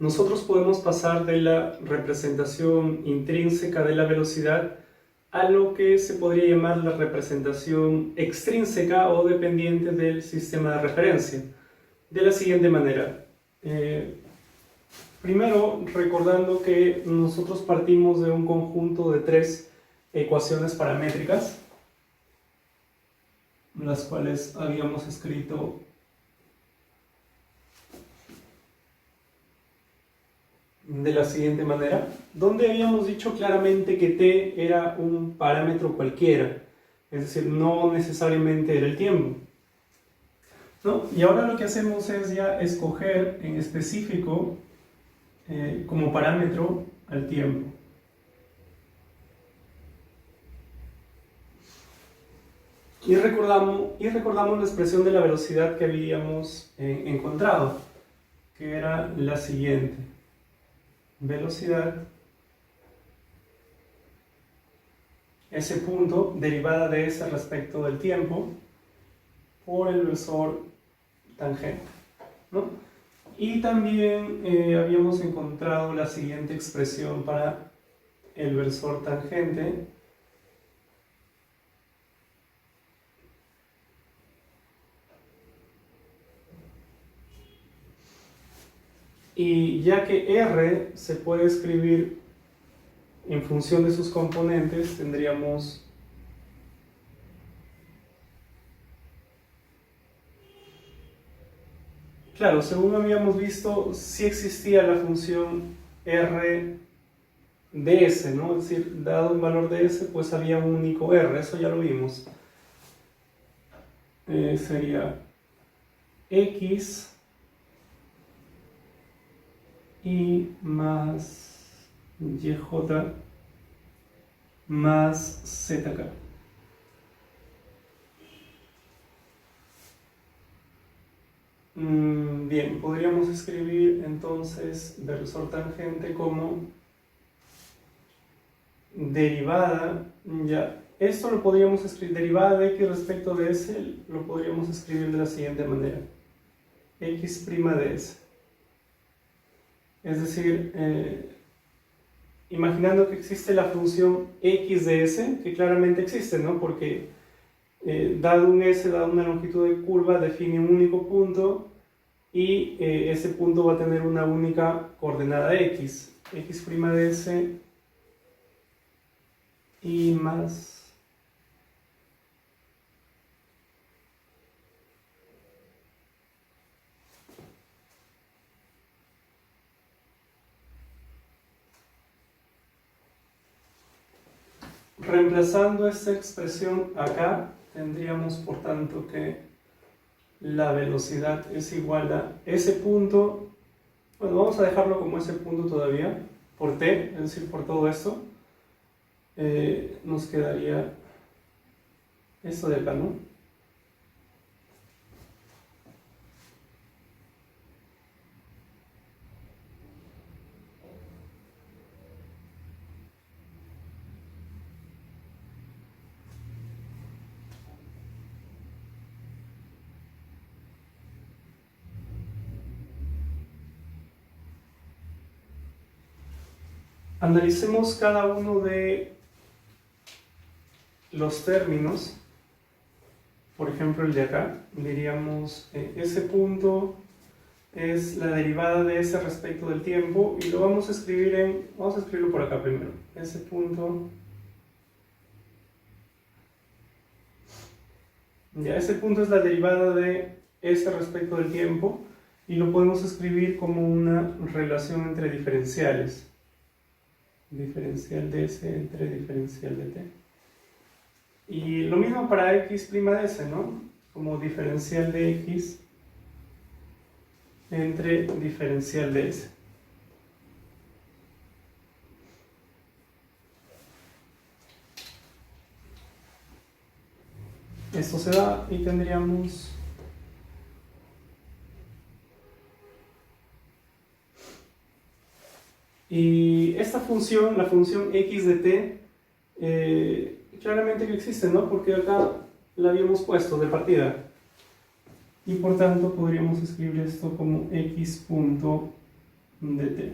nosotros podemos pasar de la representación intrínseca de la velocidad a lo que se podría llamar la representación extrínseca o dependiente del sistema de referencia, de la siguiente manera. Primero, recordando que nosotros partimos de un conjunto de tres ecuaciones paramétricas, las cuales habíamos escrito de la siguiente manera, donde habíamos dicho claramente que t era un parámetro cualquiera, es decir, no necesariamente era el tiempo, ¿no? Y ahora lo que hacemos es ya escoger en específico como parámetro al tiempo. Y recordamos la expresión de la velocidad que habíamos encontrado, que era la siguiente. Velocidad, ese punto, derivada de ese respecto del tiempo, por el versor tangente, ¿no? Y también habíamos encontrado la siguiente expresión para el versor tangente, y ya que R se puede escribir en función de sus componentes, tendríamos claro, según habíamos visto, sí existía la función R de S, ¿no? Es decir, dado un valor de S, pues había un único R, eso ya lo vimos. Sería X y más YJ más ZK. Bien, podríamos escribir entonces versor tangente como derivada, ya, esto lo podríamos escribir, derivada de x respecto de s, lo podríamos escribir de la siguiente manera, x' de s. Es decir, imaginando que existe la función x de s, que claramente existe, ¿no? Porque dado un s, dado una longitud de curva, define un único punto y ese punto va a tener una única coordenada x, x' de s y más reemplazando esta expresión acá, tendríamos por tanto que la velocidad es igual a ese punto, bueno, vamos a dejarlo como ese punto todavía, por t, es decir, por todo esto, nos quedaría esto de acá, ¿no? Analicemos cada uno de los términos. Por ejemplo, el de acá, diríamos ese punto es la derivada de ese respecto del tiempo y lo vamos a escribir vamos a escribirlo por acá primero. Ese punto, ya ese punto es la derivada de ese respecto del tiempo y lo podemos escribir como una relación entre diferenciales. Diferencial de s entre diferencial de t. Y lo mismo para x' de s, ¿no? Como diferencial de x entre diferencial de s. Esto se da y tendríamos y esta función, la función x de t, claramente que existe, ¿no? Porque acá la habíamos puesto de partida. Y por tanto podríamos escribir esto como x punto dt.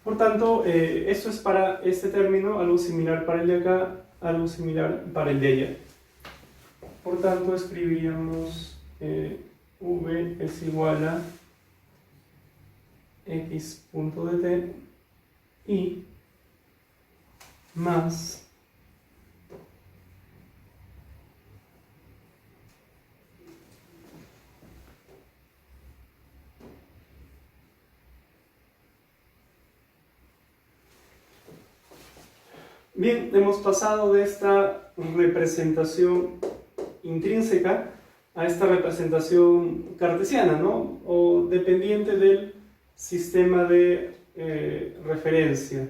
Por tanto, esto es para este término, algo similar para el de acá, algo similar para el de allá. Por tanto, escribiríamos v es igual a x.dt y más bien, hemos pasado de esta representación intrínseca a esta representación cartesiana, ¿no? O dependiente del sistema de referencia.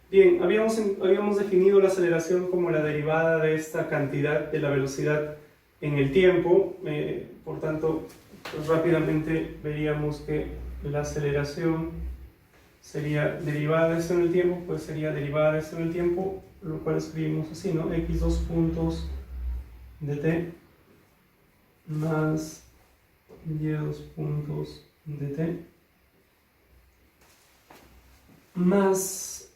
Bien, habíamos definido la aceleración como la derivada de esta cantidad de la velocidad en el tiempo. Por tanto, pues rápidamente veríamos que la aceleración sería derivada de esto en el tiempo, pues sería derivada de esto en el tiempo, lo cual escribimos así, ¿no? x2 puntos dt más y2 puntos dt más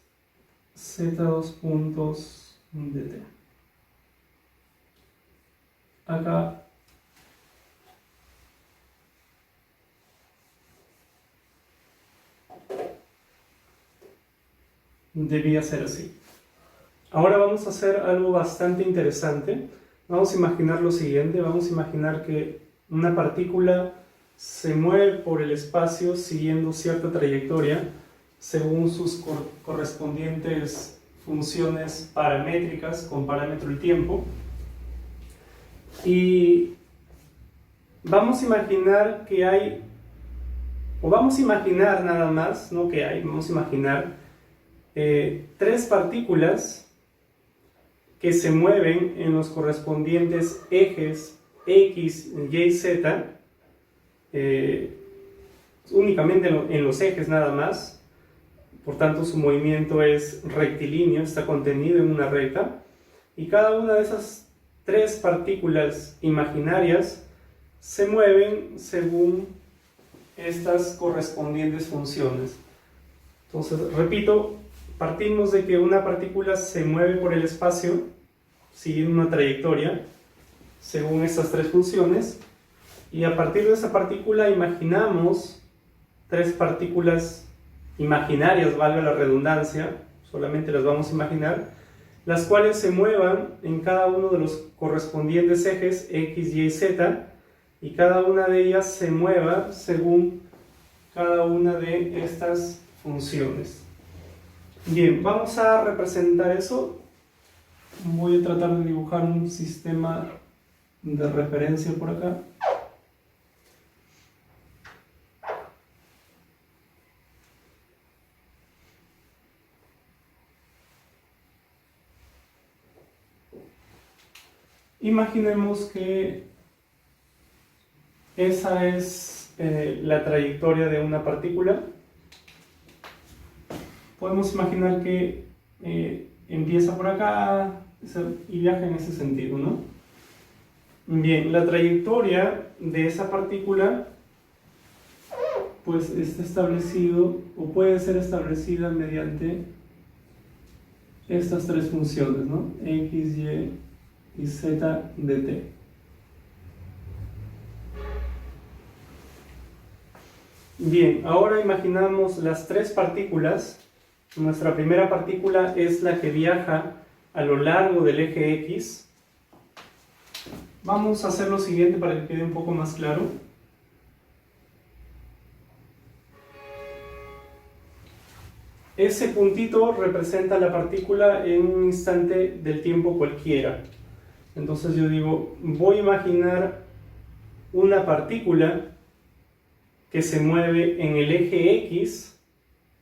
z2 puntos dt. Acá debía ser así. Ahora vamos a hacer algo bastante interesante. Vamos a imaginar lo siguiente, vamos a imaginar que una partícula se mueve por el espacio siguiendo cierta trayectoria según sus correspondientes funciones paramétricas con parámetro el tiempo. Y vamos a imaginar que hay, o vamos a imaginar nada más, no que hay, vamos a imaginar tres partículas que se mueven en los correspondientes ejes X, Y y Z, únicamente en los ejes nada más. Por tanto, su movimiento es rectilíneo, está contenido en una recta, y cada una de esas tres partículas imaginarias se mueven según estas correspondientes funciones. Entonces, repito, partimos de que una partícula se mueve por el espacio siguiendo una trayectoria según estas tres funciones, y a partir de esa partícula imaginamos tres partículas imaginarias, valga la redundancia, solamente las vamos a imaginar, las cuales se muevan en cada uno de los correspondientes ejes X, Y, Z, y cada una de ellas se mueva según cada una de estas funciones. Bien, vamos a representar eso. Voy a tratar de dibujar un sistema de referencia por acá. Imaginemos que esa es la trayectoria de una partícula. Podemos imaginar que empieza por acá y viaja en ese sentido, ¿no? Bien, la trayectoria de esa partícula pues está establecido o puede ser establecida mediante estas tres funciones, ¿no? X, Y z dt. Bien, ahora imaginamos las tres partículas. Nuestra primera partícula es la que viaja a lo largo del eje X. Vamos a hacer lo siguiente para que quede un poco más claro. Ese puntito representa la partícula en un instante del tiempo cualquiera. Entonces yo digo, voy a imaginar una partícula que se mueve en el eje X,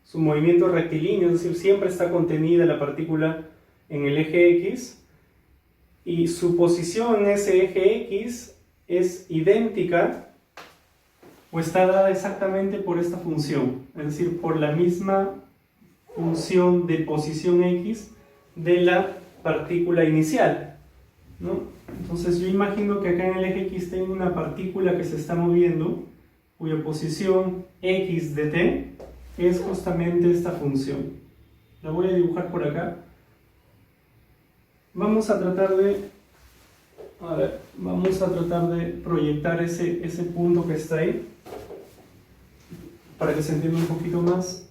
su movimiento es rectilíneo, es decir, siempre está contenida la partícula en el eje X, y su posición en ese eje X es idéntica o está dada exactamente por esta función, es decir, por la misma función de posición X de la partícula inicial, ¿no? Entonces yo imagino que acá en el eje X tengo una partícula que se está moviendo cuya posición x de t es justamente esta función. La voy a dibujar por acá. Vamos a tratar de proyectar ese punto que está ahí para que se entienda un poquito más.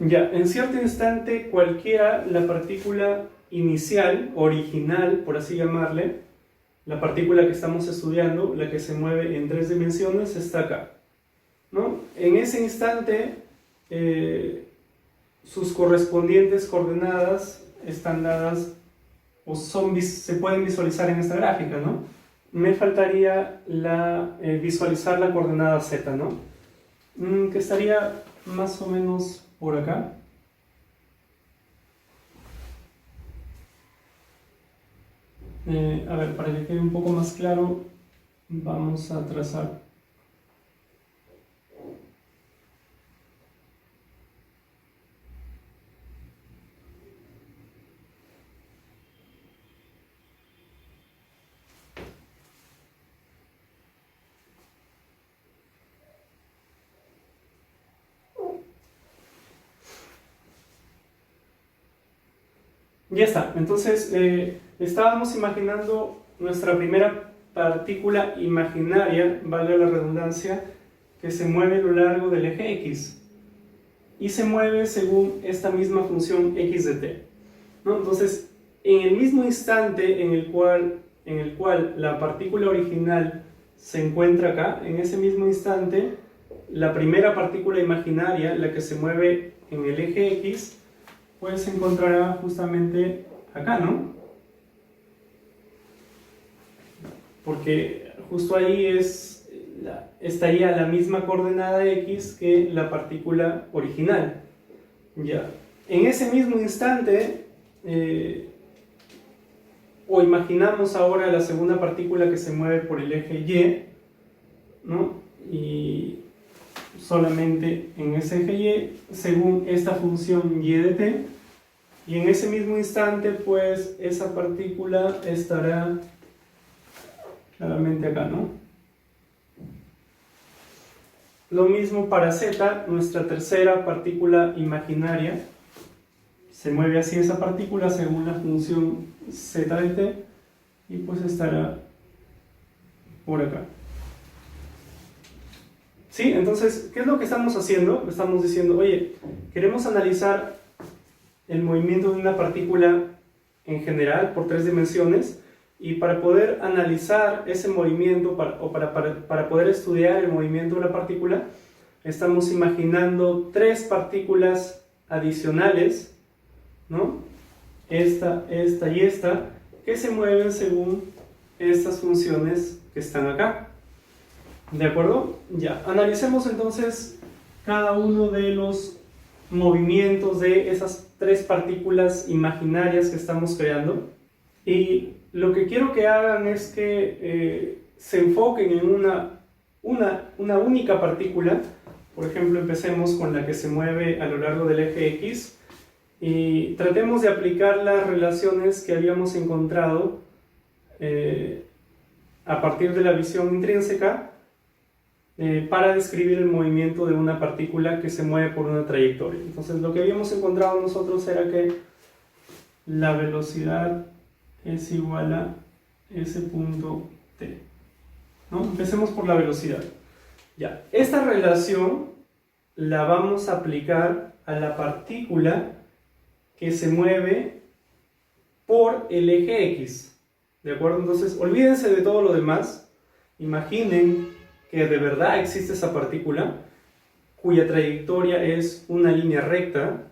Ya, en cierto instante cualquiera, la partícula inicial, original, por así llamarle, la partícula que estamos estudiando, la que se mueve en 3 dimensiones, está acá, ¿no? En ese instante, sus correspondientes coordenadas están dadas o se pueden visualizar en esta gráfica, ¿no? Me faltaría visualizar la coordenada z, ¿no? Que estaría más o menos por acá. A ver, para que quede un poco más claro, vamos a trazar. Ya está, entonces estábamos imaginando nuestra primera partícula imaginaria, valga la redundancia, que se mueve a lo largo del eje X y se mueve según esta misma función x de t, ¿no? Entonces, en el mismo instante en el cual la partícula original se encuentra acá, en ese mismo instante, la primera partícula imaginaria, la que se mueve en el eje X, pues se encontrará justamente acá, ¿no? Porque justo ahí estaría la misma coordenada x que la partícula original. Ya. En ese mismo instante, o imaginamos ahora la segunda partícula que se mueve por el eje y, ¿no? Y solamente en ese eje y, según esta función y de t, y en ese mismo instante, pues, esa partícula estará claramente acá, ¿no? Lo mismo para z, nuestra tercera partícula imaginaria. Se mueve así esa partícula según la función z de t, y pues estará por acá. ¿Sí? Entonces, ¿qué es lo que estamos haciendo? Estamos diciendo, oye, queremos analizar el movimiento de una partícula en general por 3 dimensiones, y para poder analizar ese movimiento para poder estudiar el movimiento de la partícula, estamos imaginando 3 partículas adicionales, ¿no? Esta y esta, que se mueven según estas funciones que están acá. ¿De acuerdo? Ya, analicemos entonces cada uno de los movimientos de esas 3 partículas imaginarias que estamos creando, y lo que quiero que hagan es que se enfoquen en una única partícula. Por ejemplo, empecemos con la que se mueve a lo largo del eje X y tratemos de aplicar las relaciones que habíamos encontrado a partir de la visión intrínseca para describir el movimiento de una partícula que se mueve por una trayectoria. Entonces, lo que habíamos encontrado nosotros era que la velocidad es igual a ese punto t, ¿no? Empecemos por la velocidad. Ya, esta relación la vamos a aplicar a la partícula que se mueve por el eje X, ¿de acuerdo? Entonces, olvídense de todo lo demás, imaginen que de verdad existe esa partícula cuya trayectoria es una línea recta,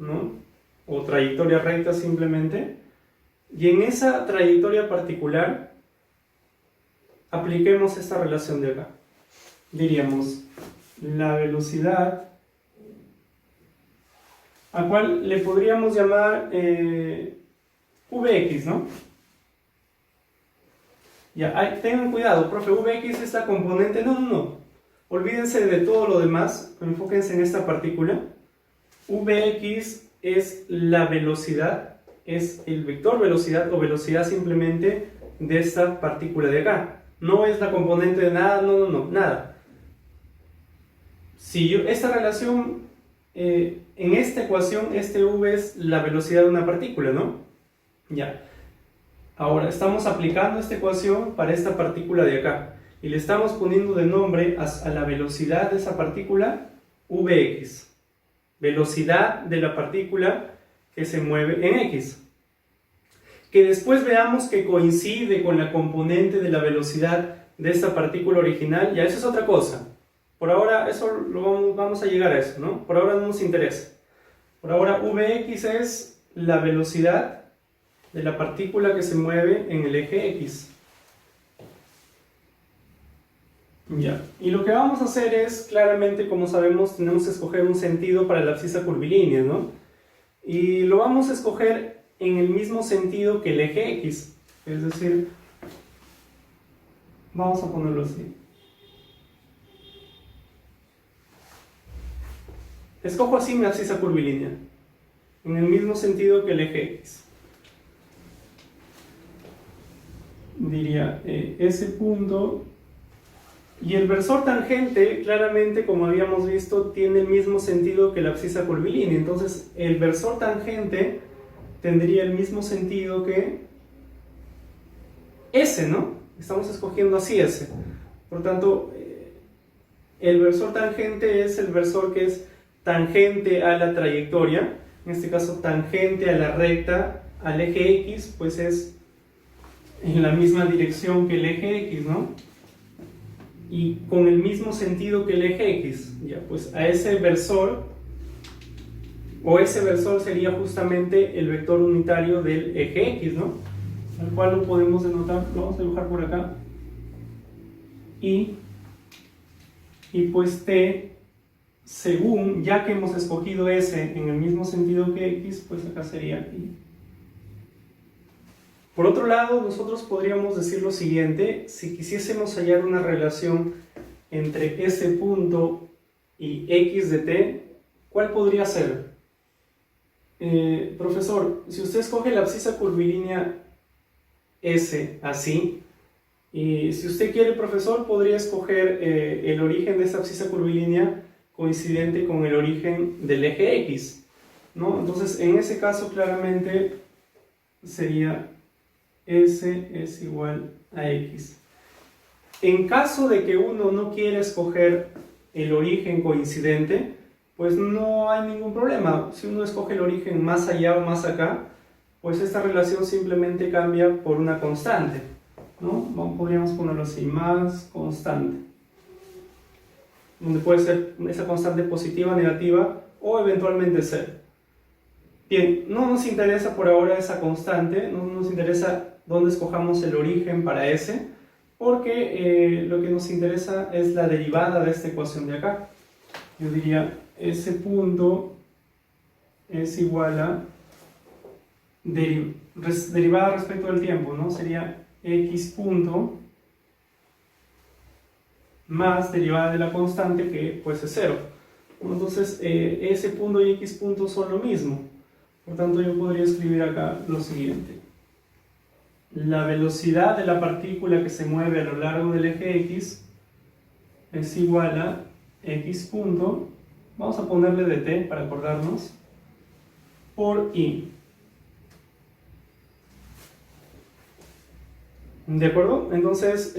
¿no? O trayectoria recta simplemente. Y en esa trayectoria particular, apliquemos esta relación de acá. Diríamos, la velocidad, a cual le podríamos llamar Vx, ¿no? Ya, tengan cuidado, profe, Vx es la componente, no. Olvídense de todo lo demás, enfóquense en esta partícula. Vx es la velocidad, es el vector velocidad o velocidad simplemente de esta partícula de acá. No es la componente de nada, no, nada. Si esta relación, en esta ecuación, este v es la velocidad de una partícula, ¿no? Ya. Ahora, estamos aplicando esta ecuación para esta partícula de acá. Y le estamos poniendo de nombre a la velocidad de esa partícula Vx. Velocidad de la partícula que se mueve en X. Que después veamos que coincide con la componente de la velocidad de esta partícula original, ya eso es otra cosa. Por ahora eso vamos a llegar a eso, ¿no? Por ahora no nos interesa. Por ahora Vx es la velocidad de la partícula que se mueve en el eje X. Ya. Y lo que vamos a hacer es, claramente, como sabemos, tenemos que escoger un sentido para la abscisa curvilínea, ¿no? Y lo vamos a escoger en el mismo sentido que el eje X. Es decir, vamos a ponerlo así. Escojo así mi abscisa curvilínea, en el mismo sentido que el eje X. Diría ese punto. Y el versor tangente, claramente, como habíamos visto, tiene el mismo sentido que la abscisa curvilínea. Entonces, el versor tangente tendría el mismo sentido que S, ¿no? Estamos escogiendo así S. Por tanto, el versor tangente es el versor que es tangente a la trayectoria. En este caso, tangente a la recta, al eje X, pues es en la misma dirección que el eje X, ¿no? Y con el mismo sentido que el eje X, ya, pues a ese versor, o ese versor sería justamente el vector unitario del eje X, ¿no? Al cual lo podemos denotar, lo vamos a dibujar por acá, y pues T, según, ya que hemos escogido S en el mismo sentido que X, pues acá sería Y. Por otro lado, nosotros podríamos decir lo siguiente: si quisiésemos hallar una relación entre ese punto y x de t, ¿cuál podría ser? Profesor, si usted escoge la abscisa curvilínea S así, y si usted quiere, profesor, podría escoger el origen de esta abscisa curvilínea coincidente con el origen del eje X, ¿no? Entonces, en ese caso, claramente sería S es igual a X. En caso de que uno no quiera escoger el origen coincidente, pues no hay ningún problema. Si uno escoge el origen más allá o más acá, pues esta relación simplemente cambia por una constante, ¿no? Podríamos ponerlo así, más constante, donde puede ser esa constante positiva, negativa o eventualmente cero. Bien, no nos interesa por ahora esa constante, no nos interesa dónde escojamos el origen para S, porque lo que nos interesa es la derivada de esta ecuación de acá. Yo diría, ese punto es igual a derivada respecto del tiempo, ¿no? Sería x punto más derivada de la constante, que pues es 0. Entonces, ese punto y x punto son lo mismo. Por tanto, yo podría escribir acá lo siguiente: la velocidad de la partícula que se mueve a lo largo del eje X es igual a x punto, vamos a ponerle de t para acordarnos, por y. ¿De acuerdo? Entonces,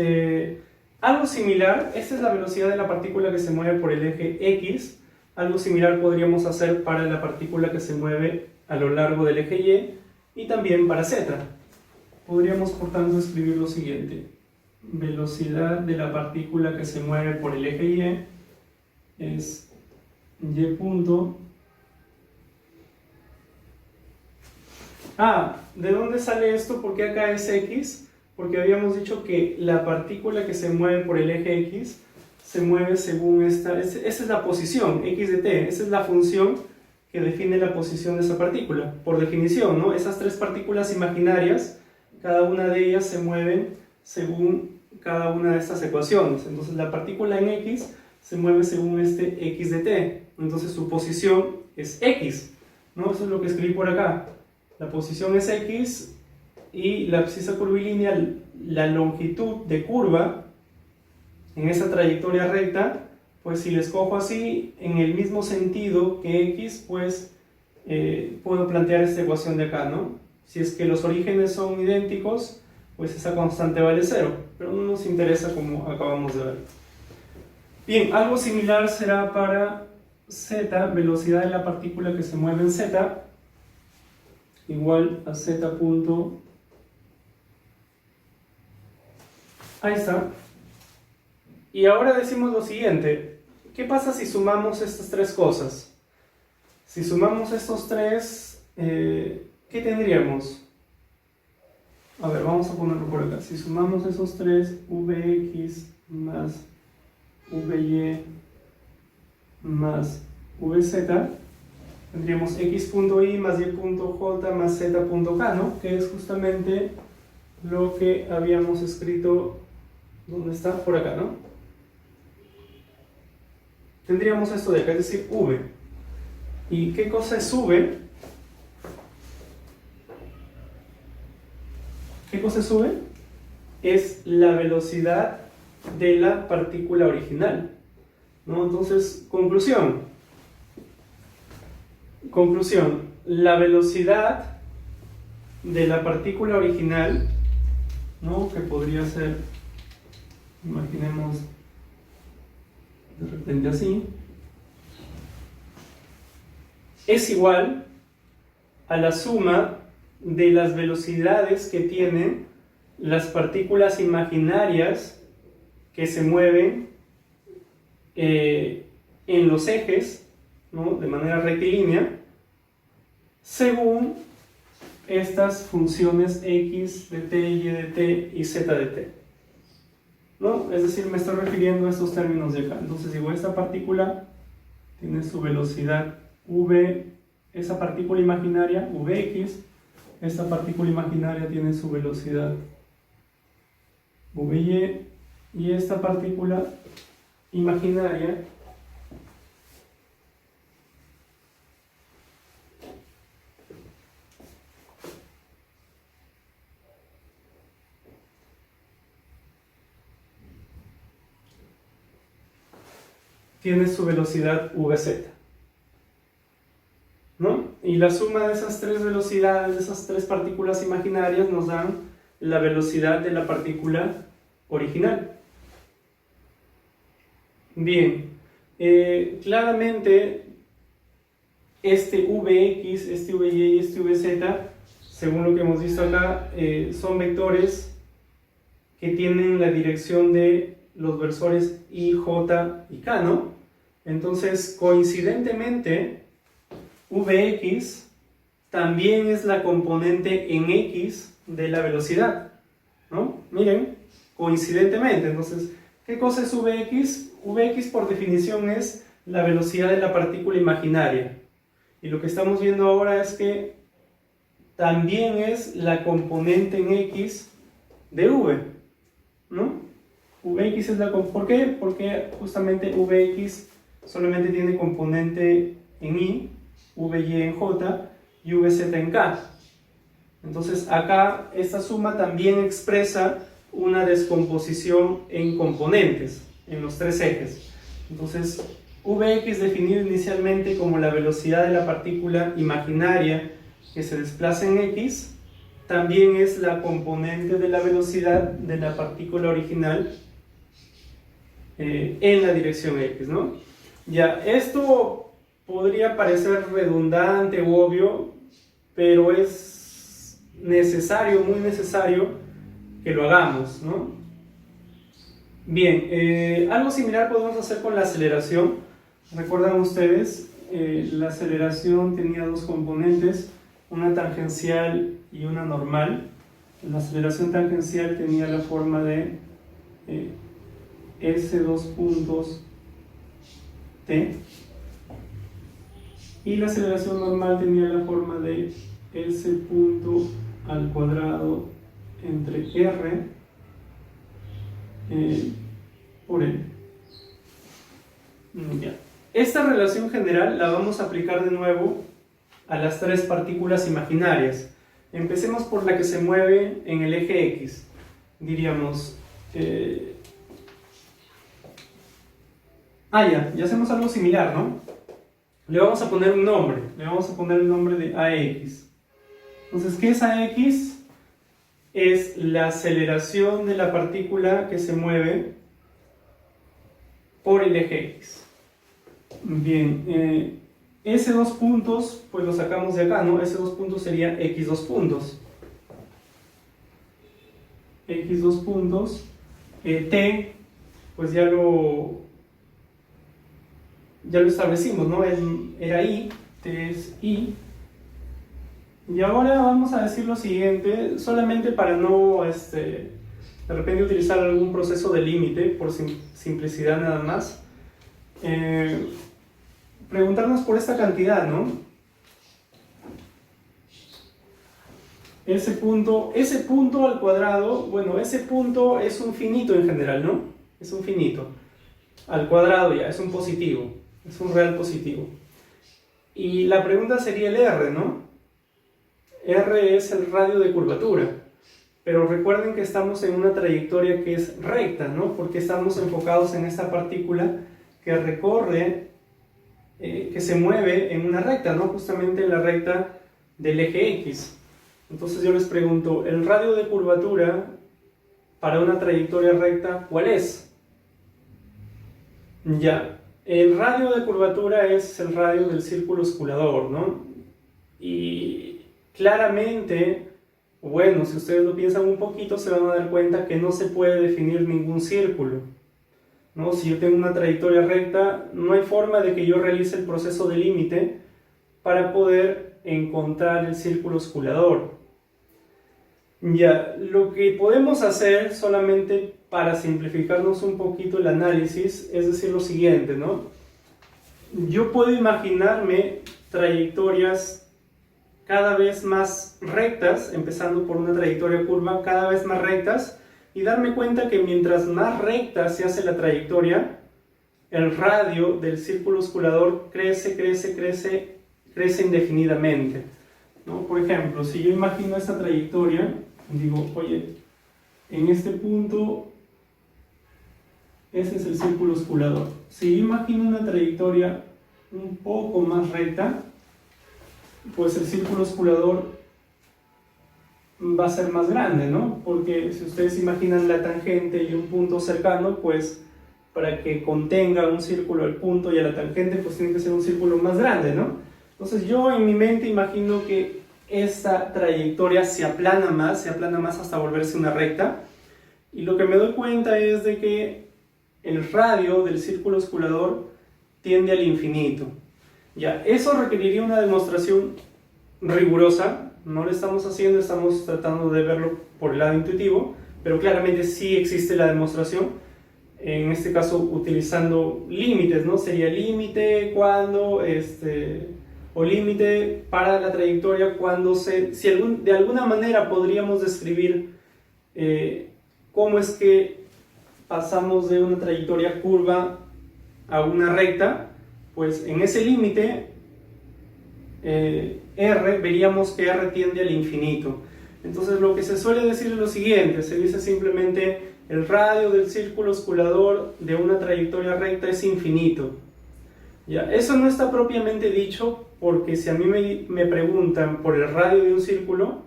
algo similar, esta es la velocidad de la partícula que se mueve por el eje X. Algo similar podríamos hacer para la partícula que se mueve a lo largo del eje Y también para Z. Podríamos, por tanto, escribir lo siguiente: velocidad de la partícula que se mueve por el eje Y es y punto ¿De dónde sale esto? ¿Por qué acá es X? Porque habíamos dicho que la partícula que se mueve por el eje X se mueve según esa es la posición, X de t, esa es la función que define la posición de esa partícula. Por definición, ¿no? Esas tres partículas imaginarias, cada una de ellas se mueven según cada una de estas ecuaciones. Entonces la partícula en X se mueve según este X de t. Entonces su posición es X, ¿no? Eso es lo que escribí por acá. La posición es X y la abscisa curvilínea, la longitud de curva en esa trayectoria recta, pues si la escojo así, en el mismo sentido que X, pues puedo plantear esta ecuación de acá, ¿no? Si es que los orígenes son idénticos, pues esa constante vale 0, pero no nos interesa como acabamos de ver. Bien, algo similar será para z, velocidad de la partícula que se mueve en z, igual a z punto. Ahí está. Y ahora decimos lo siguiente, ¿qué pasa si sumamos estas tres cosas? Si sumamos estos tres, ¿qué tendríamos? A ver, vamos a ponerlo por acá. Si sumamos esos tres, Vx más Vy más Vz, tendríamos x.i más y.j más z.k, ¿no? Que es justamente lo que habíamos escrito, ¿dónde está? Por acá, ¿no? Tendríamos esto de acá, es decir, v. ¿Y qué cosa es v? ¿Qué cosa es v? Es la velocidad de la partícula original, ¿no? Entonces, conclusión, la velocidad de la partícula original, ¿no? Que podría ser, imaginemos de repente así, es igual a la suma de las velocidades que tienen las partículas imaginarias que se mueven en los ejes, ¿no? De manera rectilínea, según estas funciones x de t, y de t y z de t, ¿no? Es decir, me estoy refiriendo a estos términos de acá. Entonces digo, esta partícula tiene su velocidad v, esa partícula imaginaria, vx, esta partícula imaginaria tiene su velocidad vy, y esta partícula imaginaria tiene su velocidad vz, ¿no? Y la suma de esas tres velocidades, de esas tres partículas imaginarias, nos dan la velocidad de la partícula original. Bien, claramente este Vx, este Vy y este Vz, según lo que hemos visto acá, son vectores que tienen la dirección de los versores I, J y K, ¿no? Entonces, coincidentemente, Vx también es la componente en X de la velocidad, ¿no? Miren, coincidentemente. Entonces, ¿qué cosa es Vx? Vx por definición es la velocidad de la partícula imaginaria. Y lo que estamos viendo ahora es que también es la componente en X de v, ¿no? Vx es la ¿por qué? Porque justamente Vx solamente tiene componente en I, Vy en J y Vz en K. Entonces acá esta suma también expresa una descomposición en componentes, en los tres ejes. Entonces Vx definido inicialmente como la velocidad de la partícula imaginaria que se desplaza en X, también es la componente de la velocidad de la partícula original en la dirección X, ¿no? Ya, esto podría parecer redundante u obvio, pero es necesario, muy necesario que lo hagamos, ¿no? Bien, algo similar podemos hacer con la aceleración. ¿Recuerdan ustedes? La aceleración tenía dos componentes, una tangencial y una normal. La aceleración tangencial tenía la forma de S dos puntos t, y la aceleración normal tenía la forma de S punto al cuadrado entre R por L. Ya. Esta relación general la vamos a aplicar de nuevo a las tres partículas imaginarias. Empecemos por la que se mueve en el eje X. Diríamos... ya hacemos algo similar, ¿no? Le vamos a poner un nombre. Le vamos a poner el nombre de AX. Entonces, ¿qué es AX? Es la aceleración de la partícula que se mueve por el eje X. Bien, ese dos puntos, pues lo sacamos de acá, ¿no? Ese dos puntos sería X dos puntos. X dos puntos. T, pues ya lo establecimos, ¿no? Era I, T es I. Y ahora vamos a decir lo siguiente, solamente para no, de repente utilizar algún proceso de límite, por simplicidad nada más. Preguntarnos por esta cantidad, ¿no? Ese punto al cuadrado, bueno, ese punto es un finito en general, ¿no? Es un finito. Al cuadrado ya, es un positivo, es un real positivo. Y la pregunta sería el R, ¿no? R es el radio de curvatura. Pero recuerden que estamos en una trayectoria que es recta, ¿no? Porque estamos enfocados en esta partícula que recorre, que se mueve en una recta, ¿no? Justamente en la recta del eje X. Entonces yo les pregunto, ¿el radio de curvatura para una trayectoria recta cuál es? Ya, el radio de curvatura es el radio del círculo osculador, ¿no? Y claramente, bueno, si ustedes lo piensan un poquito, se van a dar cuenta que no se puede definir ningún círculo, ¿no? Si yo tengo una trayectoria recta, no hay forma de que yo realice el proceso de límite para poder encontrar el círculo osculador. Ya, lo que podemos hacer solamente para simplificarnos un poquito el análisis es decir lo siguiente, ¿no? Yo puedo imaginarme trayectorias cada vez más rectas, empezando por una trayectoria curva cada vez más rectas, y darme cuenta que mientras más recta se hace la trayectoria, el radio del círculo osculador crece indefinidamente, ¿no? Por ejemplo, si yo imagino esta trayectoria, digo, oye, en este punto, ese es el círculo osculador. Si yo imagino una trayectoria un poco más recta, pues el círculo osculador va a ser más grande, ¿no? Porque si ustedes imaginan la tangente y un punto cercano, pues para que contenga un círculo al punto y a la tangente, pues tiene que ser un círculo más grande, ¿no? Entonces yo en mi mente imagino que esta trayectoria se aplana más hasta volverse una recta, y lo que me doy cuenta es de que el radio del círculo osculador tiende al infinito. Ya, eso requeriría una demostración rigurosa, no lo estamos haciendo, estamos tratando de verlo por el lado intuitivo, pero claramente sí existe la demostración, en este caso utilizando límites, ¿no? Sería límite cuando, o límite para la trayectoria cuando de alguna manera podríamos describir cómo es que pasamos de una trayectoria curva a una recta, pues en ese límite R, veríamos que R tiende al infinito. Entonces lo que se suele decir es lo siguiente, se dice simplemente el radio del círculo osculador de una trayectoria recta es infinito. Ya, eso no está propiamente dicho, porque si a mí me preguntan por el radio de un círculo,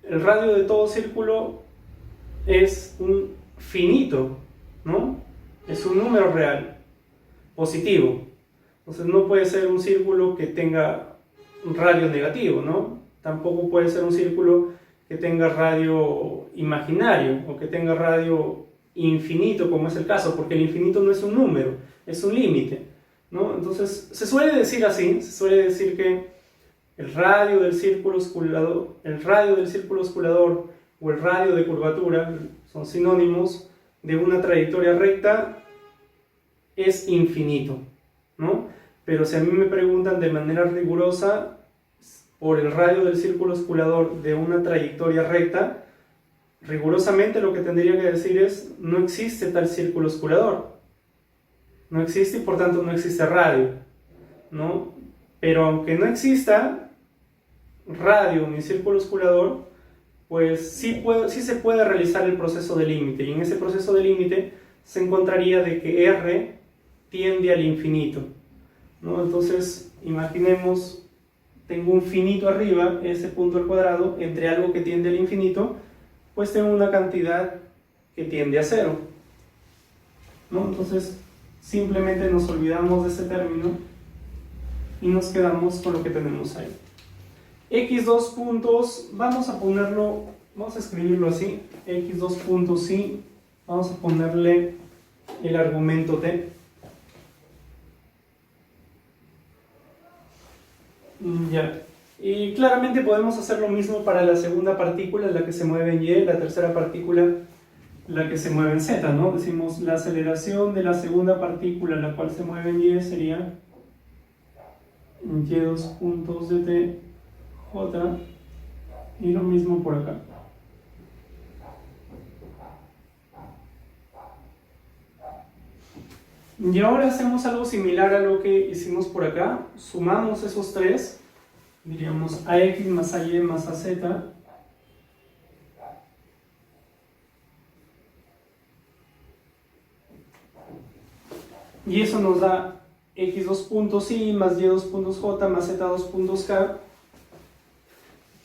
el radio de todo círculo es un finito, ¿no? Es un número real, positivo. Entonces no puede ser un círculo que tenga un radio negativo, ¿no? Tampoco puede ser un círculo que tenga radio imaginario o que tenga radio infinito, como es el caso, porque el infinito no es un número, es un límite, ¿no? Entonces se suele decir así, se suele decir que el radio del círculo osculador, o el radio de curvatura, son sinónimos de una trayectoria recta, es infinito, ¿no? Pero si a mí me preguntan de manera rigurosa por el radio del círculo osculador de una trayectoria recta, rigurosamente lo que tendría que decir es: no existe tal círculo osculador, no existe, y por tanto no existe radio, ¿no? Pero aunque no exista radio ni círculo osculador, pues sí se puede realizar el proceso de límite, y en ese proceso de límite se encontraría de que R tiende al infinito, ¿no? Entonces imaginemos, tengo un finito arriba, ese punto al cuadrado, entre algo que tiende al infinito, pues tengo una cantidad que tiende a cero, ¿no? Entonces simplemente nos olvidamos de ese término y nos quedamos con lo que tenemos ahí. X2 puntos, vamos a escribirlo así, X2 puntos y vamos a ponerle el argumento T. Ya, y claramente podemos hacer lo mismo para la segunda partícula, la que se mueve en Y, la tercera partícula, la que se mueve en Z, ¿no? Decimos la aceleración de la segunda partícula, la cual se mueve en Y, sería Y2 puntos de T, J, y lo mismo por acá. Y ahora hacemos algo similar a lo que hicimos por acá, sumamos esos tres, diríamos AX más AY más AZ, y eso nos da X2 puntos Y más Y2 puntos J más Z2 puntos K,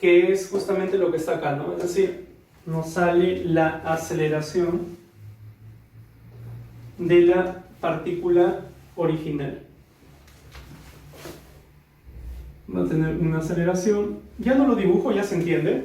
que es justamente lo que está acá, ¿no? Es decir, nos sale la aceleración de la partícula original. Va a tener una aceleración, ya no lo dibujo, ya se entiende.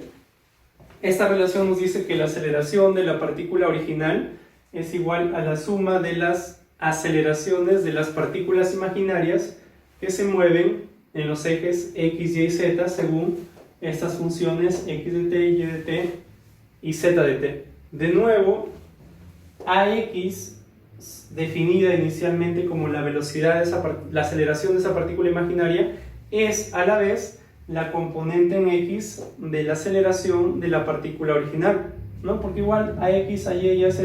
Esta relación nos dice que la aceleración de la partícula original es igual a la suma de las aceleraciones de las partículas imaginarias que se mueven en los ejes X, Y y Z según estas funciones X de t, Y de t y Z de t. De nuevo, AX, definida inicialmente como la velocidad de la aceleración de esa partícula imaginaria, es a la vez la componente en X de la aceleración de la partícula original, ¿no? Porque igual AX, AY y AZ,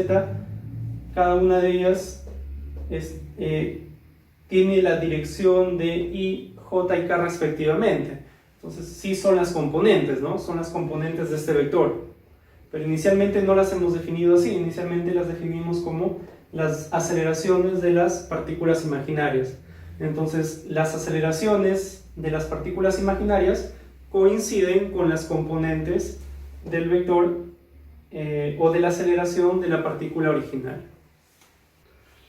cada una de ellas tiene la dirección de I, J y K respectivamente. Entonces sí son las componentes, ¿no? Son las componentes de este vector. Pero inicialmente no las hemos definido así, inicialmente las definimos como las aceleraciones de las partículas imaginarias. Entonces las aceleraciones de las partículas imaginarias coinciden con las componentes del vector o de la aceleración de la partícula original.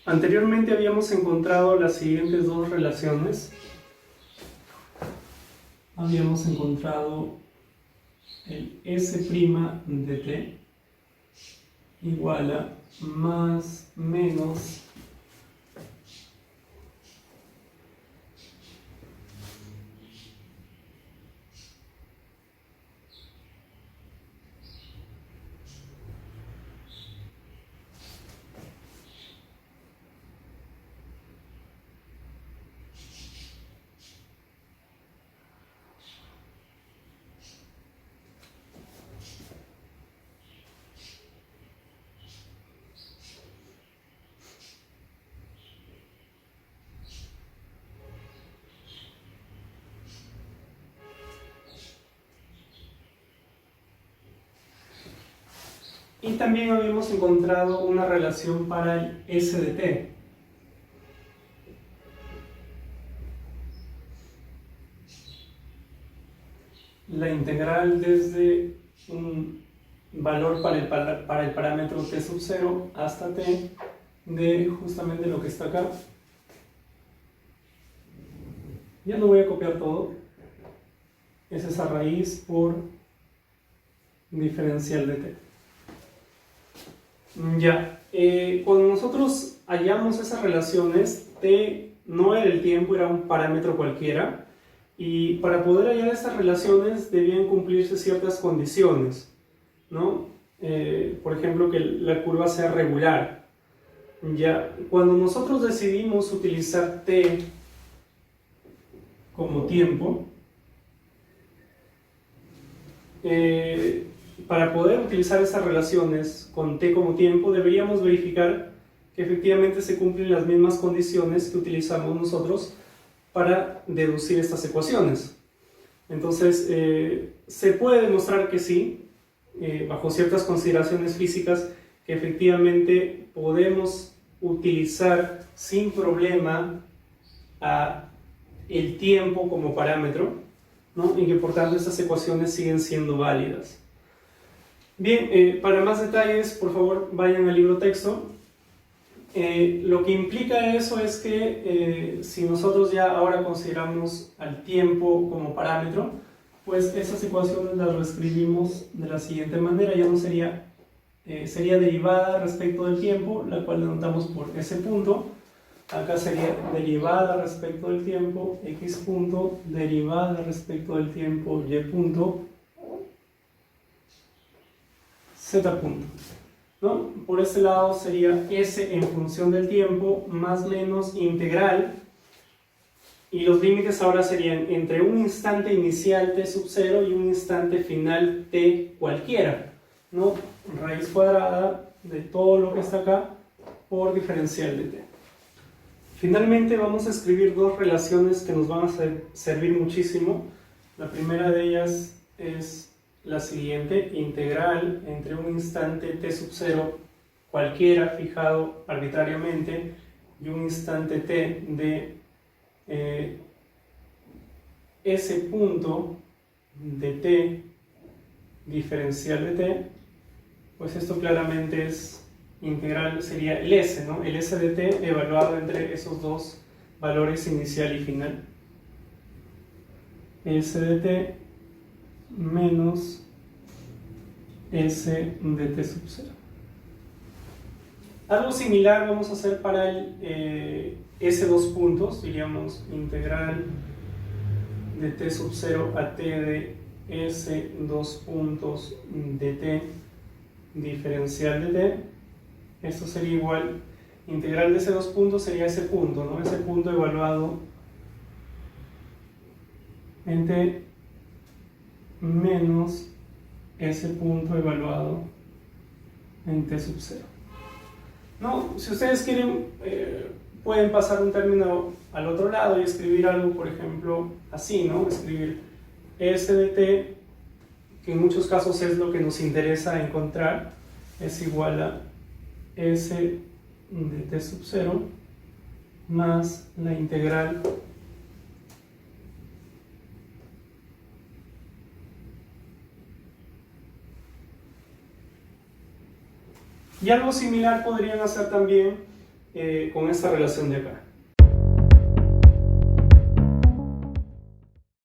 Anteriormente habíamos encontrado las siguientes dos relaciones. Habíamos encontrado el S' de t igual a más menos y también habíamos encontrado una relación para el S de t. La integral desde un valor para el parámetro t sub 0 hasta t de justamente lo que está acá. Ya no voy a copiar todo. Es esa raíz por diferencial de t. Ya, cuando nosotros hallamos esas relaciones, t no era el tiempo, era un parámetro cualquiera, Y para poder hallar estas relaciones debían cumplirse ciertas condiciones, ¿no? Por ejemplo, que la curva sea regular. Ya, cuando nosotros decidimos utilizar t como tiempo, para poder utilizar esas relaciones con t como tiempo, deberíamos verificar que efectivamente se cumplen las mismas condiciones que utilizamos nosotros para deducir estas ecuaciones. Entonces, se puede demostrar que sí, bajo ciertas consideraciones físicas, que efectivamente podemos utilizar sin problema el tiempo como parámetro, ¿no? Y que por tanto estas ecuaciones siguen siendo válidas. Bien, para más detalles, por favor, vayan al libro texto. Lo que implica eso es que si nosotros ya ahora consideramos al tiempo como parámetro, pues esas ecuaciones las reescribimos de la siguiente manera. Ya no sería derivada respecto del tiempo, la cual denotamos por ese punto. Acá sería derivada respecto del tiempo, x punto, derivada respecto del tiempo, y punto, z punto, ¿no? Por este lado sería s en función del tiempo más menos integral, y los límites ahora serían entre un instante inicial t sub 0 y un instante final t cualquiera, ¿no? Raíz cuadrada de todo lo que está acá por diferencial de t. Finalmente vamos a escribir dos relaciones que nos van a servir muchísimo. La primera de ellas es la siguiente: integral entre un instante t sub 0 cualquiera fijado arbitrariamente y un instante t de ese punto de t diferencial de t. Pues esto claramente es integral, sería el s, ¿no? El s de t evaluado entre esos dos valores inicial y final. S de t menos s de t sub 0. Algo similar vamos a hacer para el s dos puntos, diríamos integral de t sub 0 a t de s dos puntos de t diferencial de t. Esto sería igual, integral de ese dos puntos sería ese punto, ¿no? Ese punto evaluado en t menos ese punto evaluado en t sub 0. No, si ustedes quieren, pueden pasar un término al otro lado y escribir algo, por ejemplo, así, ¿no? Escribir s de t, que en muchos casos es lo que nos interesa encontrar, es igual a s de t sub 0 más la integral y algo similar podrían hacer también con esta relación de acá.